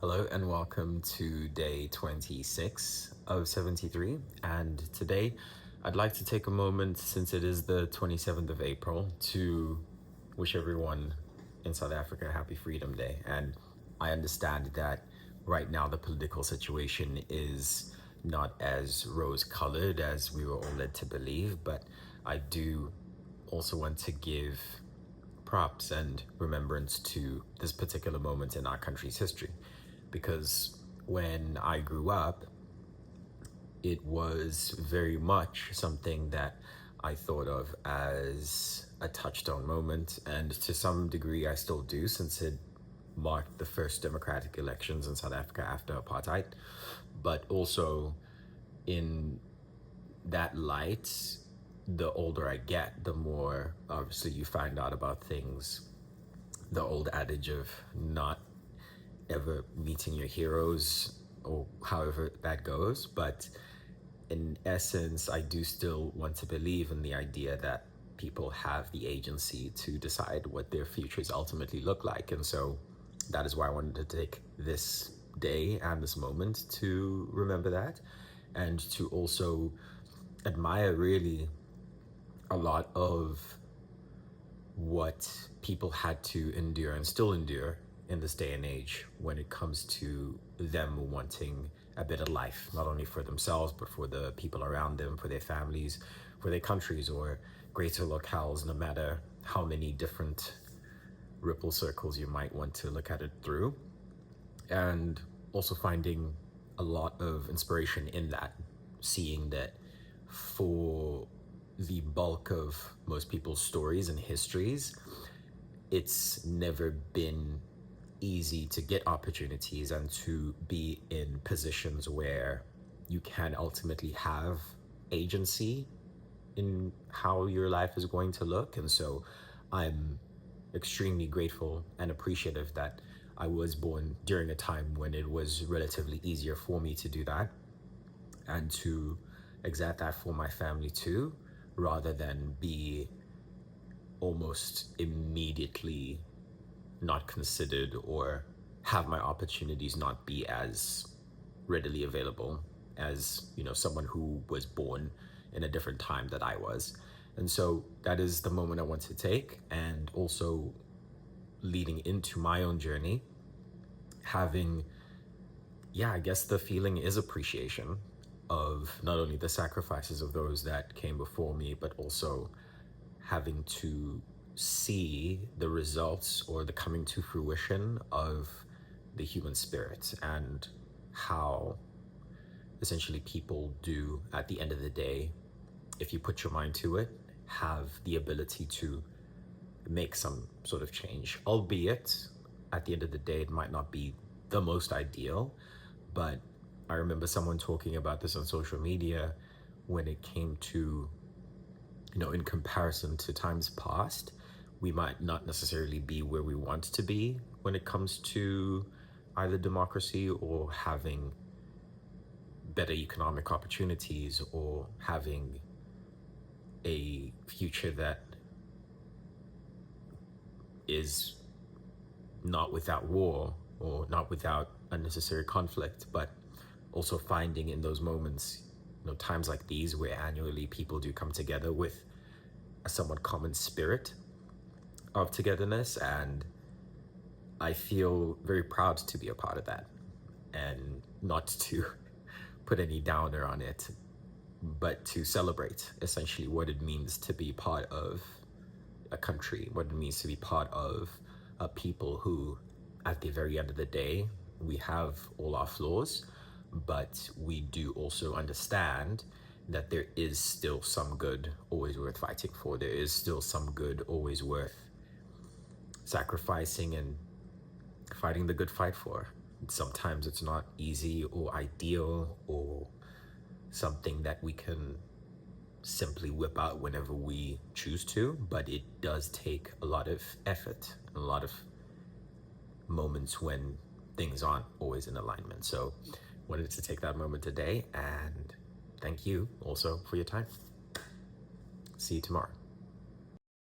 Hello and welcome to day 26 of 73. And today I'd like to take a moment, since it is the 27th of April, to wish everyone in South Africa a happy Freedom Day. And I understand that right now the political situation is not as rose-colored as we were all led to believe, but I do also want to give props and remembrance to this particular moment in our country's history. Because when I grew up, it was very much something that I thought of as a touchstone moment, and to some degree I still do, since it marked the first democratic elections in South Africa after apartheid. But also, in that light, the older I get, the more obviously you find out about things. The old adage of not ever meeting your heroes, or however that goes, but in essence I do still want to believe in the idea that people have the agency to decide what their futures ultimately look like. And so that is why I wanted to take this day and this moment to remember that, and to also admire really a lot of what people had to endure and still endure in this day and age when it comes to them wanting a better life, not only for themselves, but for the people around them, for their families, for their countries, or greater locales, no matter how many different ripple circles you might want to look at it through. And also finding a lot of inspiration in that, seeing that for the bulk of most people's stories and histories, it's never been easy to get opportunities and to be in positions where you can ultimately have agency in how your life is going to look. And so I'm extremely grateful and appreciative that I was born during a time when it was relatively easier for me to do that, and to exact that for my family too, rather than be almost immediately not considered or have my opportunities not be as readily available as, someone who was born in a different time that I was. And so that is the moment I want to take, and also leading into my own journey, having, I guess the feeling is appreciation of not only the sacrifices of those that came before me, but also having to see the results or the coming to fruition of the human spirit, and how essentially people do, at the end of the day, if you put your mind to it, have the ability to make some sort of change, albeit at the end of the day it might not be the most ideal. But I remember someone talking about this on social media when it came to, in comparison to times past, we might not necessarily be where we want to be when it comes to either democracy or having better economic opportunities, or having a future that is not without war or not without unnecessary conflict, but also finding in those moments, times like these where annually people do come together with a somewhat common spirit of togetherness. And I feel very proud to be a part of that, and not to put any downer on it, but to celebrate essentially what it means to be part of a country, what it means to be part of a people who, at the very end of the day, we have all our flaws, but we do also understand that there is still some good always worth fighting for. There is still some good always worth sacrificing and fighting the good fight for. Sometimes it's not easy or ideal or something that we can simply whip out whenever we choose to, but it does take a lot of effort, a lot of moments when things aren't always in alignment. So wanted to take that moment today, and thank you also for your time. See you tomorrow.